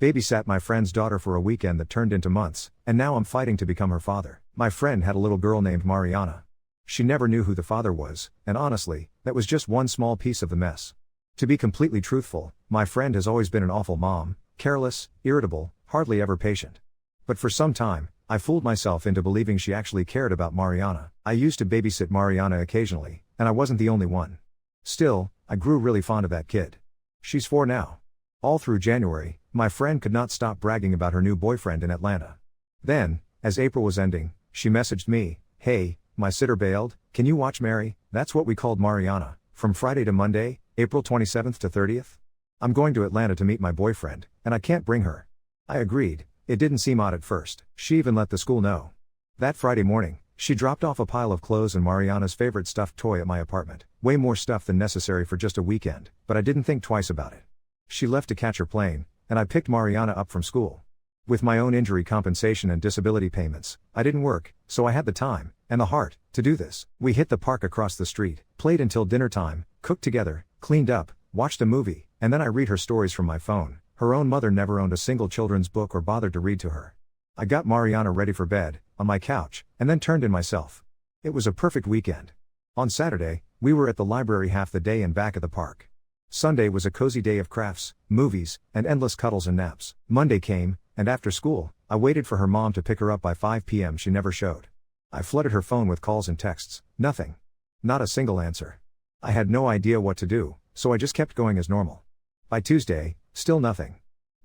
Babysat my friend's daughter for a weekend that turned into months, and now I'm fighting to become her father. My friend had a little girl named Mariana. She never knew who the father was, and honestly, that was just one small piece of the mess. To be completely truthful, my friend has always been an awful mom, careless, irritable, hardly ever patient. But for some time, I fooled myself into believing she actually cared about Mariana. I used to babysit Mariana occasionally, and I wasn't the only one. Still, I grew really fond of that kid. She's 4 now. All through January, my friend could not stop bragging about her new boyfriend in Atlanta. Then, as April was ending, she messaged me, "Hey, my sitter bailed, can you watch Mary?" That's what we called Mariana, from Friday to Monday, April 27th to 30th. I'm going to Atlanta to meet my boyfriend, and I can't bring her. I agreed. It didn't seem odd at first. She even let the school know. That Friday morning, she dropped off a pile of clothes and Mariana's favorite stuffed toy at my apartment. Way more stuff than necessary for just a weekend, but I didn't think twice about it. She left to catch her plane, and I picked Mariana up from school. With my own injury compensation and disability payments, I didn't work, so I had the time, and the heart, to do this. We hit the park across the street, played until dinner time, cooked together, cleaned up, watched a movie, and then I read her stories from my phone. Her own mother never owned a single children's book or bothered to read to her. I got Mariana ready for bed, on my couch, and then turned in myself. It was a perfect weekend. On Saturday, we were at the library half the day and back at the park. Sunday was a cozy day of crafts, movies, and endless cuddles and naps. Monday came, and after school, I waited for her mom to pick her up by 5 p.m. She never showed. I flooded her phone with calls and texts, nothing. Not a single answer. I had no idea what to do, so I just kept going as normal. By Tuesday, still nothing.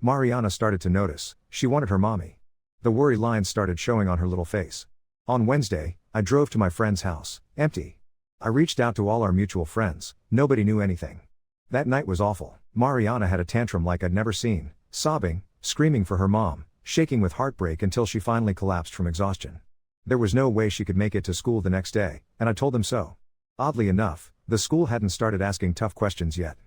Mariana started to notice, she wanted her mommy. The worry lines started showing on her little face. On Wednesday, I drove to my friend's house, empty. I reached out to all our mutual friends, nobody knew anything. That night was awful. Mariana had a tantrum like I'd never seen, sobbing, screaming for her mom, shaking with heartbreak until she finally collapsed from exhaustion. There was no way she could make it to school the next day, and I told them so. Oddly enough, the school hadn't started asking tough questions yet.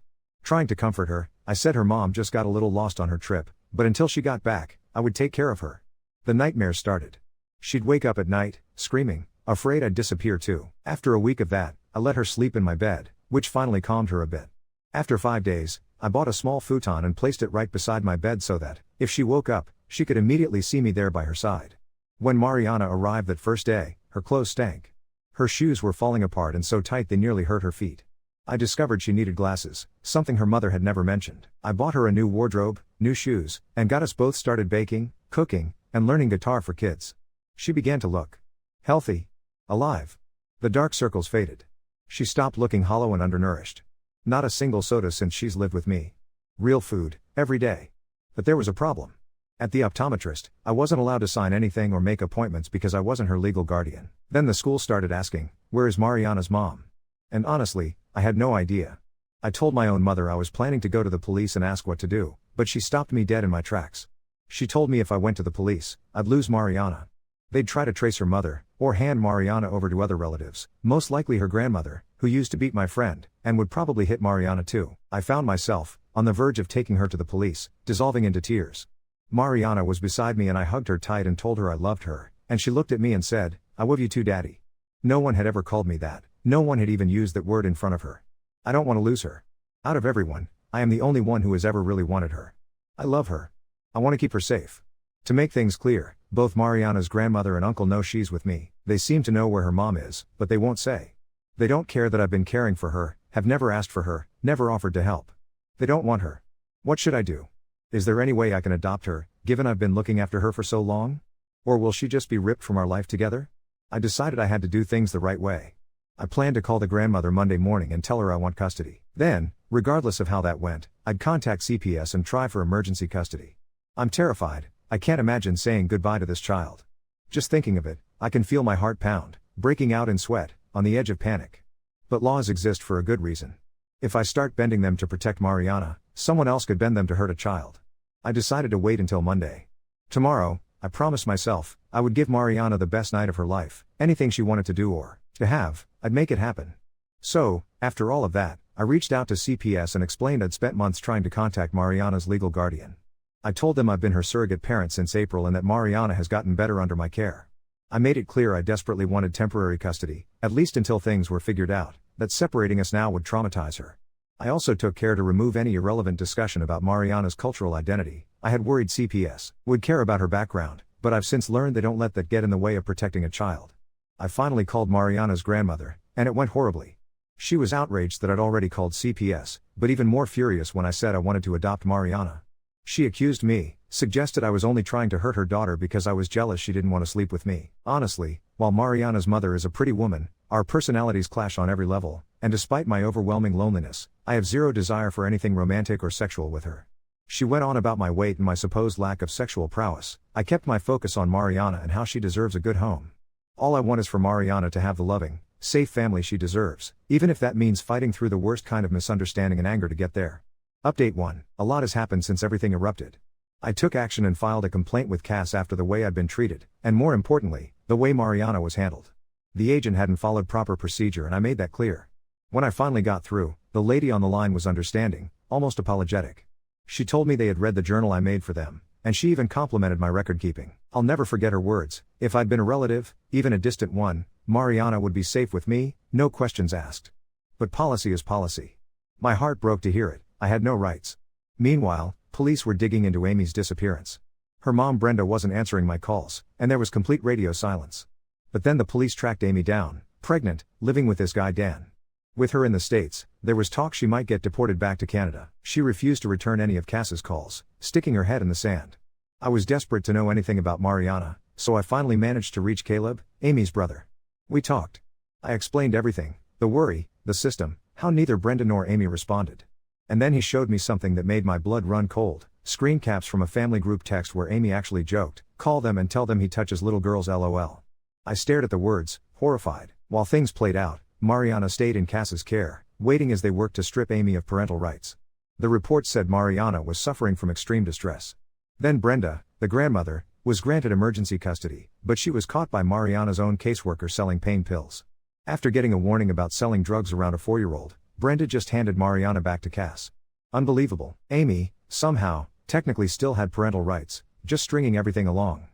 Trying to comfort her, I said her mom just got a little lost on her trip, but until she got back, I would take care of her. The nightmares started. She'd wake up at night, screaming, afraid I'd disappear too. After a week of that, I let her sleep in my bed, which finally calmed her a bit. After 5 days, I bought a small futon and placed it right beside my bed so that, if she woke up, she could immediately see me there by her side. When Mariana arrived that first day, her clothes stank. Her shoes were falling apart and so tight they nearly hurt her feet. I discovered she needed glasses, something her mother had never mentioned. I bought her a new wardrobe, new shoes, and got us both started baking, cooking, and learning guitar for kids. She began to look healthy, alive. The dark circles faded. She stopped looking hollow and undernourished. Not a single soda since she's lived with me. Real food, every day. But there was a problem. At the optometrist, I wasn't allowed to sign anything or make appointments because I wasn't her legal guardian. Then the school started asking, "Where is Mariana's mom?" And honestly, I had no idea. I told my own mother I was planning to go to the police and ask what to do, but she stopped me dead in my tracks. She told me if I went to the police, I'd lose Mariana. They'd try to trace her mother, or hand Mariana over to other relatives, most likely her grandmother, who used to beat my friend, and would probably hit Mariana too. I found myself, on the verge of taking her to the police, dissolving into tears. Mariana was beside me and I hugged her tight and told her I loved her, and she looked at me and said, "I love you too, Daddy." No one had ever called me that, no one had even used that word in front of her. I don't want to lose her. Out of everyone, I am the only one who has ever really wanted her. I love her. I want to keep her safe. To make things clear, both Mariana's grandmother and uncle know she's with me. They seem to know where her mom is, but they won't say. They don't care that I've been caring for her, have never asked for her, never offered to help. They don't want her. What should I do? Is there any way I can adopt her, given I've been looking after her for so long? Or will she just be ripped from our life together? I decided I had to do things the right way. I planned to call the grandmother Monday morning and tell her I want custody. Then, regardless of how that went, I'd contact CPS and try for emergency custody. I'm terrified. I can't imagine saying goodbye to this child. Just thinking of it, I can feel my heart pound, breaking out in sweat, on the edge of panic. But laws exist for a good reason. If I start bending them to protect Mariana, someone else could bend them to hurt a child. I decided to wait until Monday. Tomorrow, I promised myself, I would give Mariana the best night of her life. Anything she wanted to do or to have, I'd make it happen. So, after all of that, I reached out to CPS and explained I'd spent months trying to contact Mariana's legal guardian. I told them I've been her surrogate parent since April and that Mariana has gotten better under my care. I made it clear I desperately wanted temporary custody, at least until things were figured out, that separating us now would traumatize her. I also took care to remove any irrelevant discussion about Mariana's cultural identity. I had worried CPS would care about her background, but I've since learned they don't let that get in the way of protecting a child. I finally called Mariana's grandmother, and it went horribly. She was outraged that I'd already called CPS, but even more furious when I said I wanted to adopt Mariana. She accused me, suggested I was only trying to hurt her daughter because I was jealous she didn't want to sleep with me. Honestly, while Mariana's mother is a pretty woman, our personalities clash on every level, and despite my overwhelming loneliness, I have zero desire for anything romantic or sexual with her. She went on about my weight and my supposed lack of sexual prowess. I kept my focus on Mariana and how she deserves a good home. All I want is for Mariana to have the loving, safe family she deserves, even if that means fighting through the worst kind of misunderstanding and anger to get there. Update 1. A lot has happened since everything erupted. I took action and filed a complaint with Cass after the way I'd been treated, and more importantly, the way Mariana was handled. The agent hadn't followed proper procedure and I made that clear. When I finally got through, the lady on the line was understanding, almost apologetic. She told me they had read the journal I made for them, and she even complimented my record keeping. I'll never forget her words: if I'd been a relative, even a distant one, Mariana would be safe with me, no questions asked. But policy is policy. My heart broke to hear it. I had no rights. Meanwhile, police were digging into Amy's disappearance. Her mom Brenda wasn't answering my calls, and there was complete radio silence. But then the police tracked Amy down, pregnant, living with this guy Dan. With her in the States, there was talk she might get deported back to Canada. She refused to return any of Cass's calls, sticking her head in the sand. I was desperate to know anything about Mariana, so I finally managed to reach Caleb, Amy's brother. We talked. I explained everything, the worry, the system, how neither Brenda nor Amy responded. And then he showed me something that made my blood run cold: screen caps from a family group text where Amy actually joked, "Call them and tell them he touches little girls LOL." I stared at the words, horrified. While things played out, Mariana stayed in Cass's care, waiting as they worked to strip Amy of parental rights. The report said Mariana was suffering from extreme distress. Then Brenda, the grandmother, was granted emergency custody, but she was caught by Mariana's own caseworker selling pain pills. After getting a warning about selling drugs around a 4-year-old, Brenda just handed Mariana back to Cass. Unbelievable. Amy, somehow, technically still had parental rights, just stringing everything along.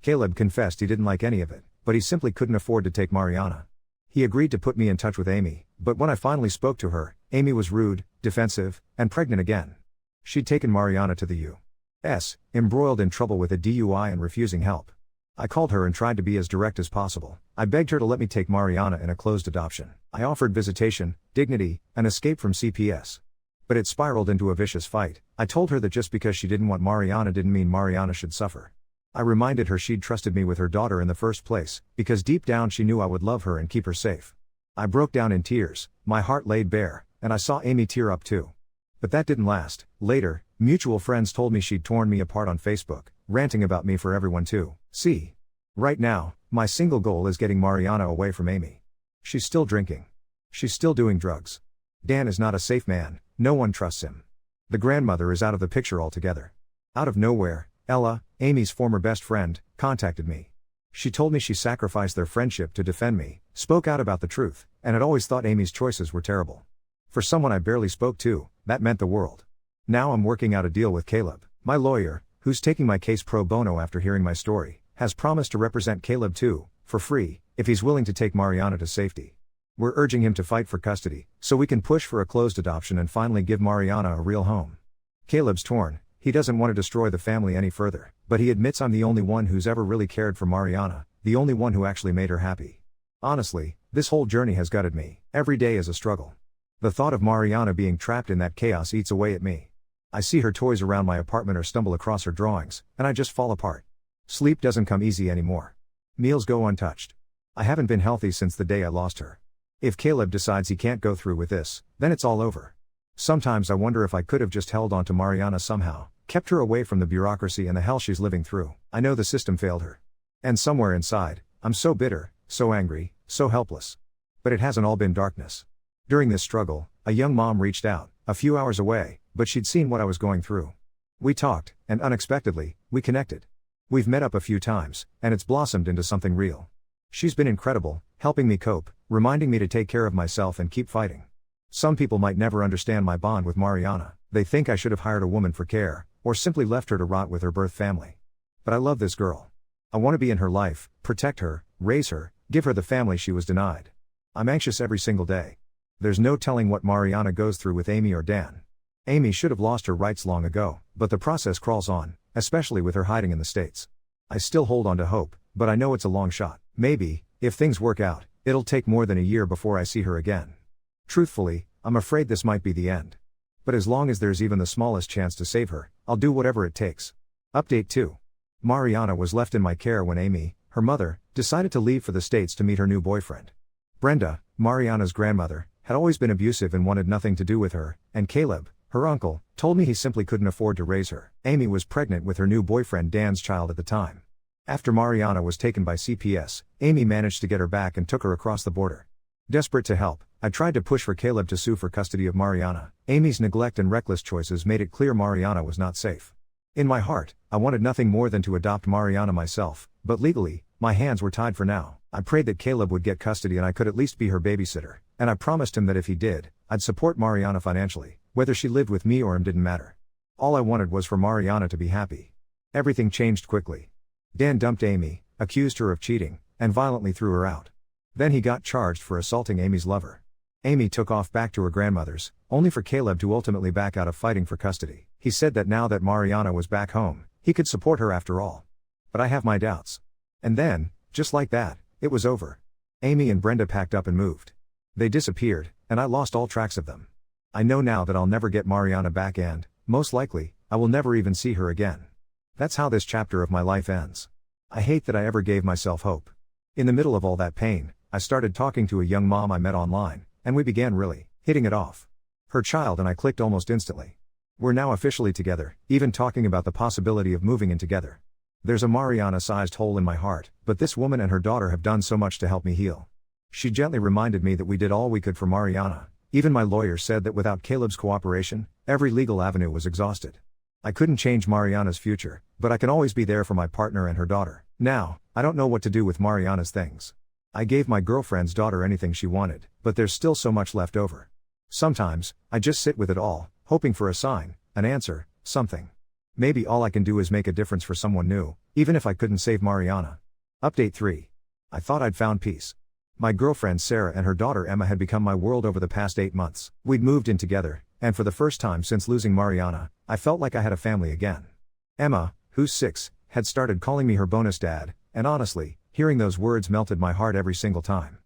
Caleb confessed he didn't like any of it, but he simply couldn't afford to take Mariana. He agreed to put me in touch with Amy, but when I finally spoke to her, Amy was rude, defensive, and pregnant again. She'd taken Mariana to the U.S., embroiled in trouble with a DUI and refusing help. I called her and tried to be as direct as possible. I begged her to let me take Mariana in a closed adoption. I offered visitation, dignity, an escape from CPS. But it spiraled into a vicious fight. I told her that just because she didn't want Mariana didn't mean Mariana should suffer. I reminded her she'd trusted me with her daughter in the first place, because deep down she knew I would love her and keep her safe. I broke down in tears, my heart laid bare, and I saw Amy tear up too. But that didn't last. Later, mutual friends told me she'd torn me apart on Facebook, ranting about me for everyone to see. Right now, my single goal is getting Mariana away from Amy. She's still drinking. She's still doing drugs. Dan is not a safe man, no one trusts him. The grandmother is out of the picture altogether. Out of nowhere, Ella, Amy's former best friend, contacted me. She told me she sacrificed their friendship to defend me, spoke out about the truth, and had always thought Amy's choices were terrible. For someone I barely spoke to, that meant the world. Now I'm working out a deal with Caleb. My lawyer, who's taking my case pro bono after hearing my story, has promised to represent Caleb too, for free, if he's willing to take Mariana to safety. We're urging him to fight for custody, so we can push for a closed adoption and finally give Mariana a real home. Caleb's torn. He doesn't want to destroy the family any further, but he admits I'm the only one who's ever really cared for Mariana, the only one who actually made her happy. Honestly, this whole journey has gutted me. Every day is a struggle. The thought of Mariana being trapped in that chaos eats away at me. I see her toys around my apartment or stumble across her drawings, and I just fall apart. Sleep doesn't come easy anymore. Meals go untouched. I haven't been healthy since the day I lost her. If Caleb decides he can't go through with this, then it's all over. Sometimes I wonder if I could have just held on to Mariana somehow, kept her away from the bureaucracy and the hell she's living through. I know the system failed her. And somewhere inside, I'm so bitter, so angry, so helpless. But it hasn't all been darkness. During this struggle, a young mom reached out, a few hours away, but she'd seen what I was going through. We talked, and unexpectedly, we connected. We've met up a few times, and it's blossomed into something real. She's been incredible, helping me cope, reminding me to take care of myself and keep fighting. Some people might never understand my bond with Mariana. They think I should have hired a woman for care, or simply left her to rot with her birth family. But I love this girl. I want to be in her life, protect her, raise her, give her the family she was denied. I'm anxious every single day. There's no telling what Mariana goes through with Amy or Dan. Amy should have lost her rights long ago, but the process crawls on, especially with her hiding in the States. I still hold on to hope, but I know it's a long shot. Maybe, if things work out, it'll take more than a year before I see her again. Truthfully, I'm afraid this might be the end. But as long as there's even the smallest chance to save her, I'll do whatever it takes. Update 2. Mariana was left in my care when Amy, her mother, decided to leave for the States to meet her new boyfriend. Brenda, Mariana's grandmother, had always been abusive and wanted nothing to do with her, and Caleb, her uncle, told me he simply couldn't afford to raise her. Amy was pregnant with her new boyfriend Dan's child at the time. After Mariana was taken by CPS, Amy managed to get her back and took her across the border. Desperate to help, I tried to push for Caleb to sue for custody of Mariana. Amy's neglect and reckless choices made it clear Mariana was not safe. In my heart, I wanted nothing more than to adopt Mariana myself, but legally, my hands were tied for now. I prayed that Caleb would get custody and I could at least be her babysitter, and I promised him that if he did, I'd support Mariana financially. Whether she lived with me or him didn't matter. All I wanted was for Mariana to be happy. Everything changed quickly. Dan dumped Amy, accused her of cheating, and violently threw her out. Then he got charged for assaulting Amy's lover. Amy took off back to her grandmother's, only for Caleb to ultimately back out of fighting for custody. He said that now that Mariana was back home, he could support her after all. But I have my doubts. And then, just like that, it was over. Amy and Brenda packed up and moved. They disappeared, and I lost all tracks of them. I know now that I'll never get Mariana back and, most likely, I will never even see her again. That's how this chapter of my life ends. I hate that I ever gave myself hope. In the middle of all that pain, I started talking to a young mom I met online, and we began really hitting it off. Her child and I clicked almost instantly. We're now officially together, even talking about the possibility of moving in together. There's a Mariana-sized hole in my heart, but this woman and her daughter have done so much to help me heal. She gently reminded me that we did all we could for Mariana. Even my lawyer said that without Caleb's cooperation, every legal avenue was exhausted. I couldn't change Mariana's future, but I can always be there for my partner and her daughter. Now, I don't know what to do with Mariana's things. I gave my girlfriend's daughter anything she wanted, but there's still so much left over. Sometimes, I just sit with it all, hoping for a sign, an answer, something. Maybe all I can do is make a difference for someone new, even if I couldn't save Mariana. Update 3. I thought I'd found peace. My girlfriend Sarah and her daughter Emma had become my world over the past 8 months. We'd moved in together, and for the first time since losing Mariana, I felt like I had a family again. Emma, who's 6, had started calling me her bonus dad, and honestly, hearing those words melted my heart every single time.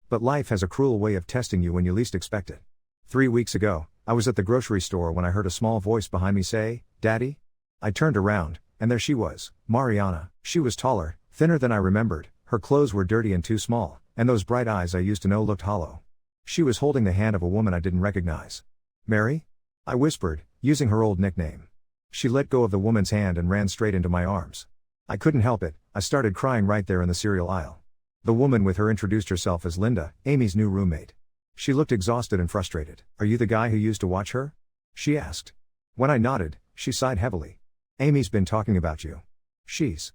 But life has a cruel way of testing you when you least expect it. 3 weeks ago, I was at the grocery store when I heard a small voice behind me say, "Daddy?" I turned around, and there she was, Mariana. She was taller, thinner than I remembered, her clothes were dirty and too small, and those bright eyes I used to know looked hollow. She was holding the hand of a woman I didn't recognize. "Mary?" I whispered, using her old nickname. She let go of the woman's hand and ran straight into my arms. I couldn't help it, I started crying right there in the cereal aisle. The woman with her introduced herself as Linda, Amy's new roommate. She looked exhausted and frustrated. "Are you the guy who used to watch her?" she asked. When I nodded, she sighed heavily. "Amy's been talking about you. She's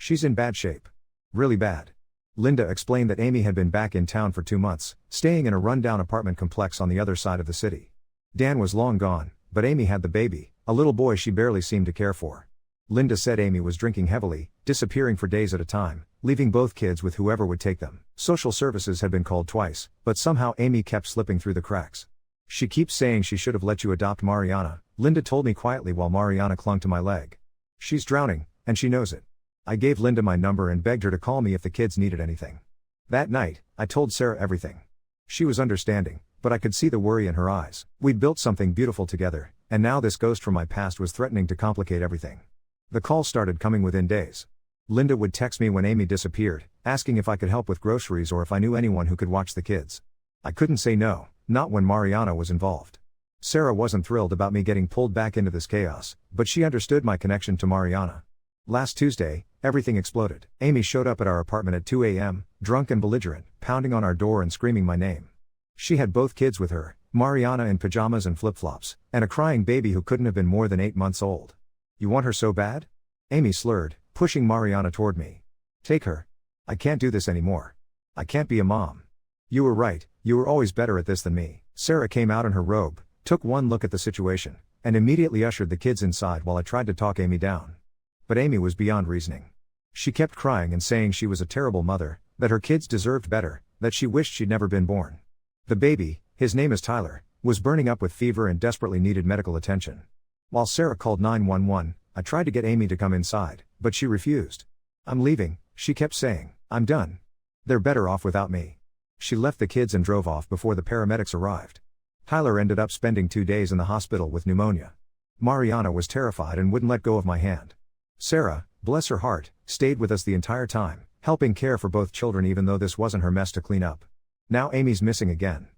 in bad shape. Really bad." Linda explained that Amy had been back in town for 2 months, staying in a rundown apartment complex on the other side of the city. Dan was long gone, but Amy had the baby, a little boy she barely seemed to care for. Linda said Amy was drinking heavily, disappearing for days at a time, leaving both kids with whoever would take them. Social services had been called twice, but somehow Amy kept slipping through the cracks. "She keeps saying she should have let you adopt Mariana," Linda told me quietly while Mariana clung to my leg. "She's drowning, and she knows it." I gave Linda my number and begged her to call me if the kids needed anything. That night, I told Sarah everything. She was understanding, but I could see the worry in her eyes. We'd built something beautiful together, and now this ghost from my past was threatening to complicate everything. The calls started coming within days. Linda would text me when Amy disappeared, asking if I could help with groceries or if I knew anyone who could watch the kids. I couldn't say no, not when Mariana was involved. Sarah wasn't thrilled about me getting pulled back into this chaos, but she understood my connection to Mariana. Last Tuesday, everything exploded. Amy showed up at our apartment at 2 a.m., drunk and belligerent, pounding on our door and screaming my name. She had both kids with her, Mariana in pajamas and flip-flops, and a crying baby who couldn't have been more than 8 months old. "You want her so bad?" Amy slurred, pushing Mariana toward me. "Take her. I can't do this anymore. I can't be a mom." "You were right, you were always better at this than me." Sarah came out in her robe, took one look at the situation, and immediately ushered the kids inside while I tried to talk Amy down. But Amy was beyond reasoning. She kept crying and saying she was a terrible mother, that her kids deserved better, that she wished she'd never been born. The baby, his name is Tyler, was burning up with fever and desperately needed medical attention. While Sarah called 911, I tried to get Amy to come inside, but she refused. "I'm leaving," she kept saying. "I'm done. They're better off without me." She left the kids and drove off before the paramedics arrived. Tyler ended up spending 2 days in the hospital with pneumonia. Mariana was terrified and wouldn't let go of my hand. Sarah, bless her heart, stayed with us the entire time, helping care for both children even though this wasn't her mess to clean up. Now Amy's missing again.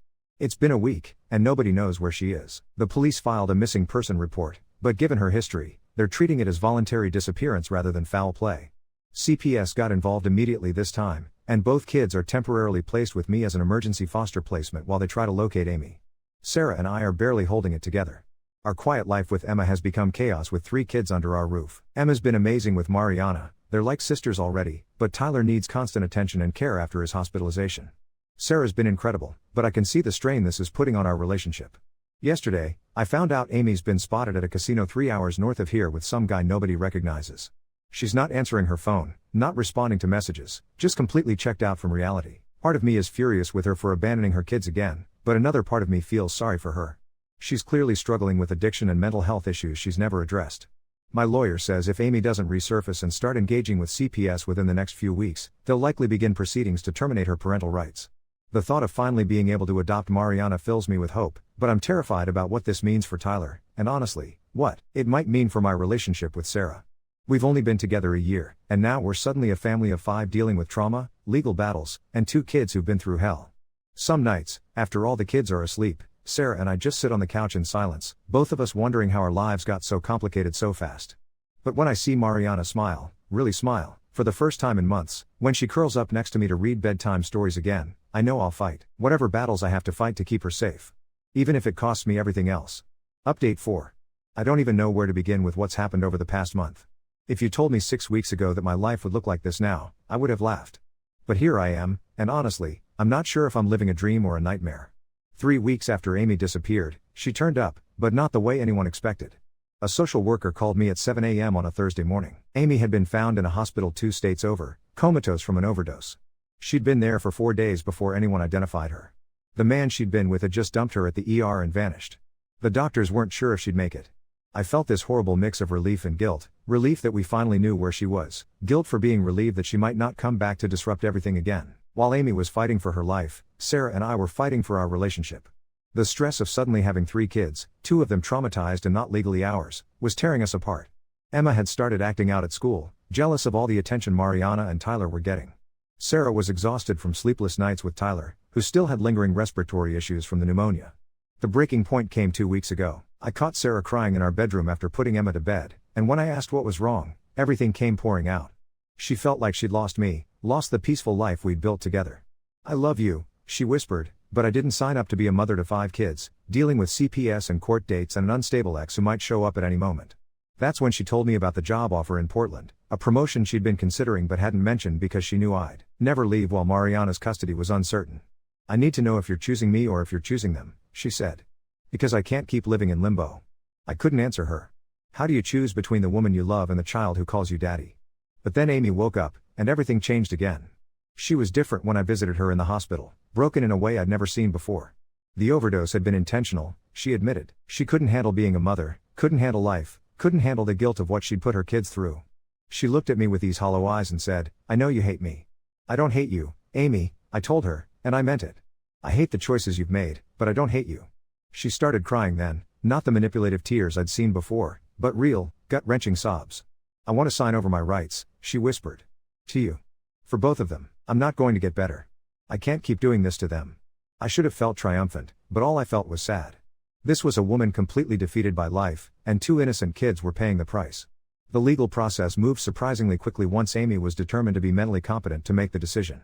It's been a week, and nobody knows where she is. The police filed a missing person report, but given her history, they're treating it as voluntary disappearance rather than foul play. CPS got involved immediately this time, and both kids are temporarily placed with me as an emergency foster placement while they try to locate Amy. Sarah and I are barely holding it together. Our quiet life with Emma has become chaos with 3 kids under our roof. Emma's been amazing with Mariana, they're like sisters already, but Tyler needs constant attention and care after his hospitalization. Sarah's been incredible, but I can see the strain this is putting on our relationship. Yesterday, I found out Amy's been spotted at a casino 3 hours north of here with some guy nobody recognizes. She's not answering her phone, not responding to messages, just completely checked out from reality. Part of me is furious with her for abandoning her kids again, but another part of me feels sorry for her. She's clearly struggling with addiction and mental health issues she's never addressed. My lawyer says if Amy doesn't resurface and start engaging with CPS within the next few weeks, they'll likely begin proceedings to terminate her parental rights. The thought of finally being able to adopt Mariana fills me with hope, but I'm terrified about what this means for Tyler, and honestly, what it might mean for my relationship with Sarah. We've only been together a year, and now we're suddenly a family of 5 dealing with trauma, legal battles, and 2 kids who've been through hell. Some nights, after all the kids are asleep, Sarah and I just sit on the couch in silence, both of us wondering how our lives got so complicated so fast. But when I see Mariana smile, really smile, for the first time in months, when she curls up next to me to read bedtime stories again, I know I'll fight whatever battles I have to fight to keep her safe. Even if it costs me everything else. Update 4. I don't even know where to begin with what's happened over the past month. If you told me 6 weeks ago that my life would look like this now, I would have laughed. But here I am, and honestly, I'm not sure if I'm living a dream or a nightmare. 3 weeks after Amy disappeared, she turned up, but not the way anyone expected. A social worker called me at 7 a.m. on a Thursday morning. Amy had been found in a hospital 2 states over, comatose from an overdose. She'd been there for 4 days before anyone identified her. The man she'd been with had just dumped her at the ER and vanished. The doctors weren't sure if she'd make it. I felt this horrible mix of relief and guilt, relief that we finally knew where she was, guilt for being relieved that she might not come back to disrupt everything again. While Amy was fighting for her life, Sarah and I were fighting for our relationship. The stress of suddenly having 3 kids, 2 of them traumatized and not legally ours, was tearing us apart. Emma had started acting out at school, jealous of all the attention Mariana and Tyler were getting. Sarah was exhausted from sleepless nights with Tyler, who still had lingering respiratory issues from the pneumonia. The breaking point came 2 weeks ago. I caught Sarah crying in our bedroom after putting Emma to bed, and when I asked what was wrong, everything came pouring out. She felt like she'd lost me, lost the peaceful life we'd built together. "I love you," she whispered, "but I didn't sign up to be a mother to 5 kids, dealing with CPS and court dates and an unstable ex who might show up at any moment." That's when she told me about the job offer in Portland, a promotion she'd been considering but hadn't mentioned because she knew I'd never leave while Mariana's custody was uncertain. "I need to know if you're choosing me or if you're choosing them," she said. "Because I can't keep living in limbo." I couldn't answer her. How do you choose between the woman you love and the child who calls you daddy? But then Amy woke up, and everything changed again. She was different when I visited her in the hospital, broken in a way I'd never seen before. The overdose had been intentional, she admitted. She couldn't handle being a mother, couldn't handle life, couldn't handle the guilt of what she'd put her kids through. She looked at me with these hollow eyes and said, "I know you hate me." "I don't hate you, Amy," I told her, and I meant it. "I hate the choices you've made, but I don't hate you." She started crying then, not the manipulative tears I'd seen before, but real, gut-wrenching sobs. "I want to sign over my rights," she whispered. "To you. For both of them. I'm not going to get better. I can't keep doing this to them." I should have felt triumphant, but all I felt was sad. This was a woman completely defeated by life, and 2 innocent kids were paying the price. The legal process moved surprisingly quickly once Amy was determined to be mentally competent to make the decision.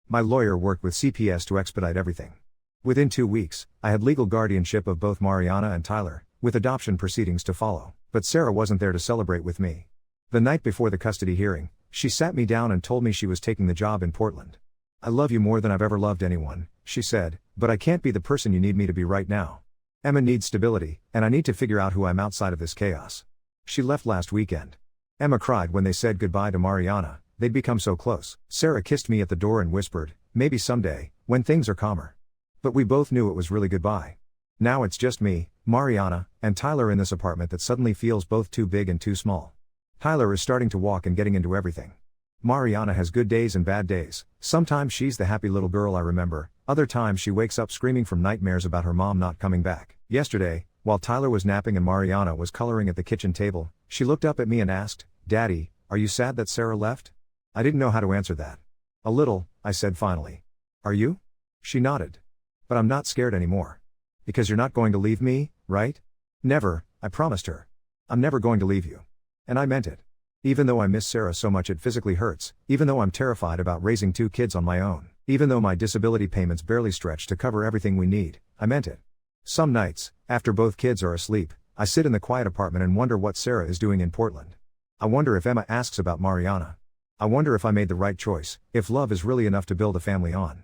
My lawyer worked with CPS to expedite everything. Within 2 weeks, I had legal guardianship of both Mariana and Tyler, with adoption proceedings to follow, but Sarah wasn't there to celebrate with me. The night before the custody hearing, she sat me down and told me she was taking the job in Portland. "I love you more than I've ever loved anyone," she said, "but I can't be the person you need me to be right now. Emma needs stability, and I need to figure out who I'm outside of this chaos." She left last weekend. Emma cried when they said goodbye to Mariana, they'd become so close. Sarah kissed me at the door and whispered, "Maybe someday, when things are calmer." But we both knew it was really goodbye. Now it's just me, Mariana, and Tyler in this apartment that suddenly feels both too big and too small. Tyler is starting to walk and getting into everything. Mariana has good days and bad days. Sometimes she's the happy little girl I remember, other times she wakes up screaming from nightmares about her mom not coming back. Yesterday, while Tyler was napping and Mariana was coloring at the kitchen table, she looked up at me and asked, "Daddy, are you sad that Sarah left?" I didn't know how to answer that. "A little," I said finally. "Are you?" She nodded. "But I'm not scared anymore. Because you're not going to leave me, right?" "Never," I promised her. "I'm never going to leave you." And I meant it. Even though I miss Sarah so much it physically hurts, even though I'm terrified about raising 2 kids on my own, even though my disability payments barely stretch to cover everything we need, I meant it. Some nights, after both kids are asleep, I sit in the quiet apartment and wonder what Sarah is doing in Portland. I wonder if Emma asks about Mariana. I wonder if I made the right choice, if love is really enough to build a family on.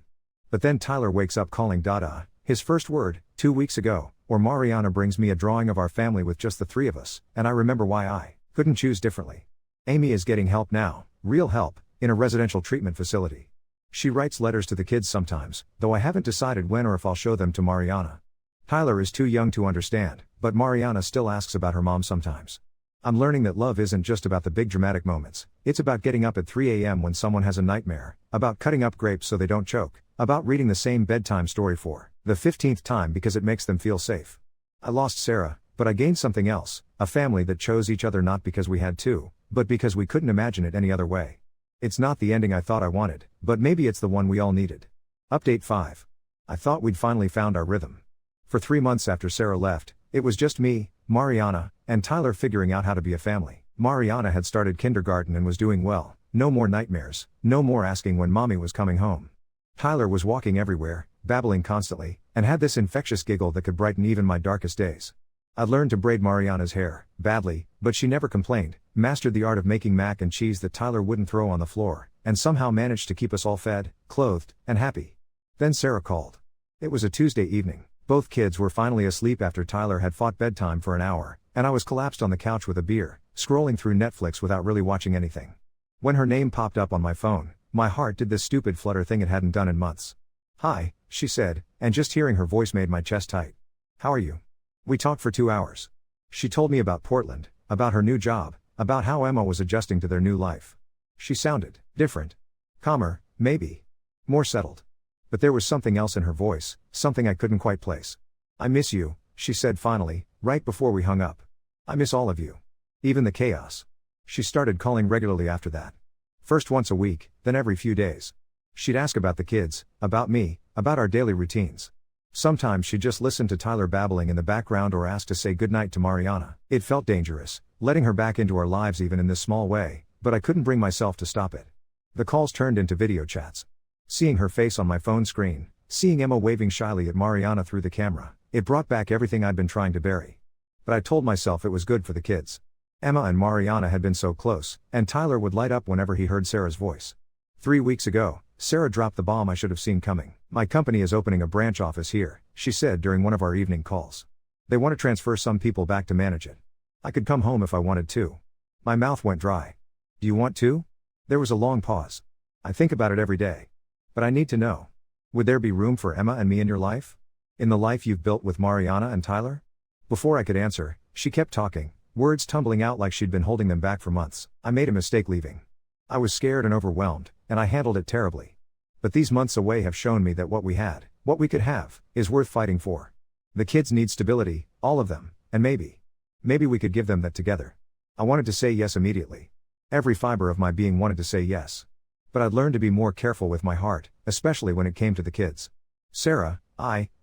But then Tyler wakes up calling Dada, his first word, 2 weeks ago, or Mariana brings me a drawing of our family with just the 3 of us, and I remember why I couldn't choose differently. Amy is getting help now, real help, in a residential treatment facility. She writes letters to the kids sometimes, though I haven't decided when or if I'll show them to Mariana. Tyler is too young to understand, but Mariana still asks about her mom sometimes. I'm learning that love isn't just about the big dramatic moments, it's about getting up at 3 a.m. when someone has a nightmare, about cutting up grapes so they don't choke, about reading the same bedtime story for the 15th time because it makes them feel safe. I lost Sarah, but I gained something else, a family that chose each other not because we had to, but because we couldn't imagine it any other way. It's not the ending I thought I wanted, but maybe it's the one we all needed. Update 5. I thought we'd finally found our rhythm. For 3 months after Sarah left, it was just me, Mariana, and Tyler figuring out how to be a family. Mariana had started kindergarten and was doing well, no more nightmares, no more asking when mommy was coming home. Tyler was walking everywhere, babbling constantly, and had this infectious giggle that could brighten even my darkest days. I'd learned to braid Mariana's hair, badly, but she never complained, mastered the art of making mac and cheese that Tyler wouldn't throw on the floor, and somehow managed to keep us all fed, clothed, and happy. Then Sarah called. It was a Tuesday evening. Both kids were finally asleep after Tyler had fought bedtime for an hour, and I was collapsed on the couch with a beer, scrolling through Netflix without really watching anything. When her name popped up on my phone, my heart did this stupid flutter thing it hadn't done in months. "Hi," she said, and just hearing her voice made my chest tight. "How are you?" We talked for 2 hours. She told me about Portland, about her new job, about how Emma was adjusting to their new life. She sounded different. Calmer, maybe. More settled. But there was something else in her voice, something I couldn't quite place. "I miss you," she said finally, right before we hung up. "I miss all of you. Even the chaos." She started calling regularly after that. First once a week, then every few days. She'd ask about the kids, about me, about our daily routines. Sometimes she'd just listen to Tyler babbling in the background or ask to say goodnight to Mariana. It felt dangerous, letting her back into our lives even in this small way, but I couldn't bring myself to stop it. The calls turned into video chats. Seeing her face on my phone screen, seeing Emma waving shyly at Mariana through the camera, it brought back everything I'd been trying to bury. But I told myself it was good for the kids. Emma and Mariana had been so close, and Tyler would light up whenever he heard Sarah's voice. 3 weeks ago, Sarah dropped the bomb I should have seen coming. "My company is opening a branch office here," she said during one of our evening calls. "They want to transfer some people back to manage it. I could come home if I wanted to." My mouth went dry. "Do you want to?" There was a long pause. "I think about it every day. But I need to know. Would there be room for Emma and me in your life? In the life you've built with Mariana and Tyler?" Before I could answer, she kept talking, words tumbling out like she'd been holding them back for months. "I made a mistake leaving. I was scared and overwhelmed, and I handled it terribly. But these months away have shown me that what we had, what we could have, is worth fighting for. The kids need stability, all of them, and maybe we could give them that together." I wanted to say yes immediately. Every fiber of my being wanted to say yes. But I'd learned to be more careful with my heart, especially when it came to the kids. "Sarah,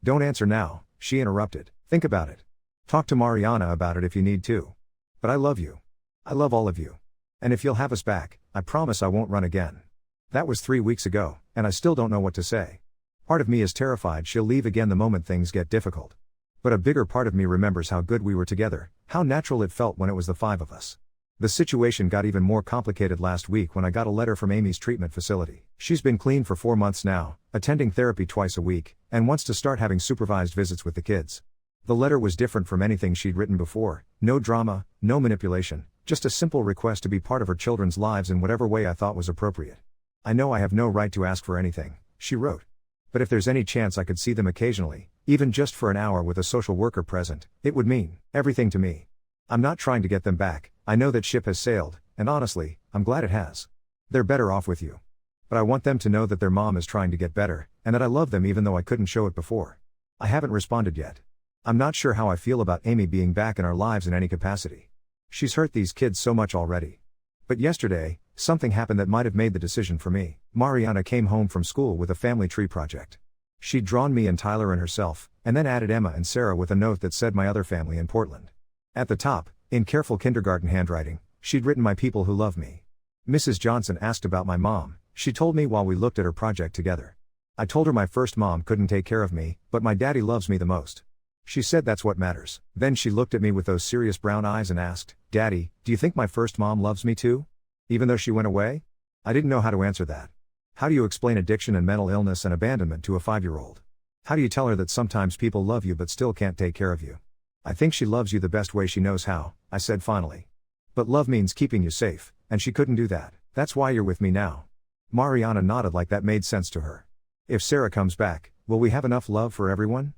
don't answer now," she interrupted. "Think about it. Talk to Mariana about it if you need to. But I love you. I love all of you. And if you'll have us back, I promise I won't run again." That was 3 weeks ago, and I still don't know what to say. Part of me is terrified she'll leave again the moment things get difficult. But a bigger part of me remembers how good we were together, how natural it felt when it was the 5 of us. The situation got even more complicated last week when I got a letter from Amy's treatment facility. She's been clean for 4 months now, attending therapy twice a week, and wants to start having supervised visits with the kids. The letter was different from anything she'd written before, no drama, no manipulation, just a simple request to be part of her children's lives in whatever way I thought was appropriate. "I know I have no right to ask for anything," she wrote. But if there's any chance I could see them occasionally, even just for an hour with a social worker present, it would mean everything to me. I'm not trying to get them back, I know that ship has sailed, and honestly, I'm glad it has. They're better off with you. But I want them to know that their mom is trying to get better, and that I love them even though I couldn't show it before. I haven't responded yet. I'm not sure how I feel about Amy being back in our lives in any capacity. She's hurt these kids so much already. But yesterday, something happened that might have made the decision for me. Mariana came home from school with a family tree project. She'd drawn me and Tyler and herself, and then added Emma and Sarah with a note that said my other family in Portland. At the top, in careful kindergarten handwriting, she'd written my people who love me. Mrs. Johnson asked about my mom. She told me while we looked at her project together. I told her my first mom couldn't take care of me, but my daddy loves me the most. She said that's what matters. Then she looked at me with those serious brown eyes and asked, "Daddy, do you think my first mom loves me too? Even though she went away?" I didn't know how to answer that. How do you explain addiction and mental illness and abandonment to a 5-year-old? How do you tell her that sometimes people love you but still can't take care of you? I think she loves you the best way she knows how, I said finally. But love means keeping you safe, and she couldn't do that. That's why you're with me now. Mariana nodded like that made sense to her. If Sarah comes back, will we have enough love for everyone?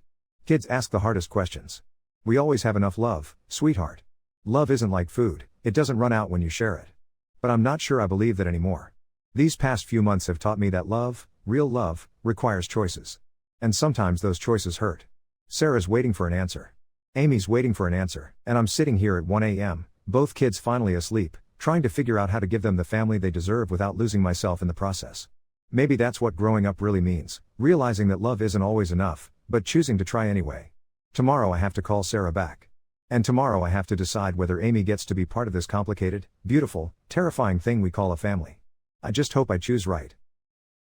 Kids ask the hardest questions. We always have enough love, sweetheart. Love isn't like food, it doesn't run out when you share it. But I'm not sure I believe that anymore. These past few months have taught me that love, real love, requires choices. And sometimes those choices hurt. Sarah's waiting for an answer. Amy's waiting for an answer, and I'm sitting here at 1 a.m., both kids finally asleep, trying to figure out how to give them the family they deserve without losing myself in the process. Maybe that's what growing up really means, realizing that love isn't always enough, but choosing to try anyway. Tomorrow I have to call Sarah back. And tomorrow I have to decide whether Amy gets to be part of this complicated, beautiful, terrifying thing we call a family. I just hope I choose right.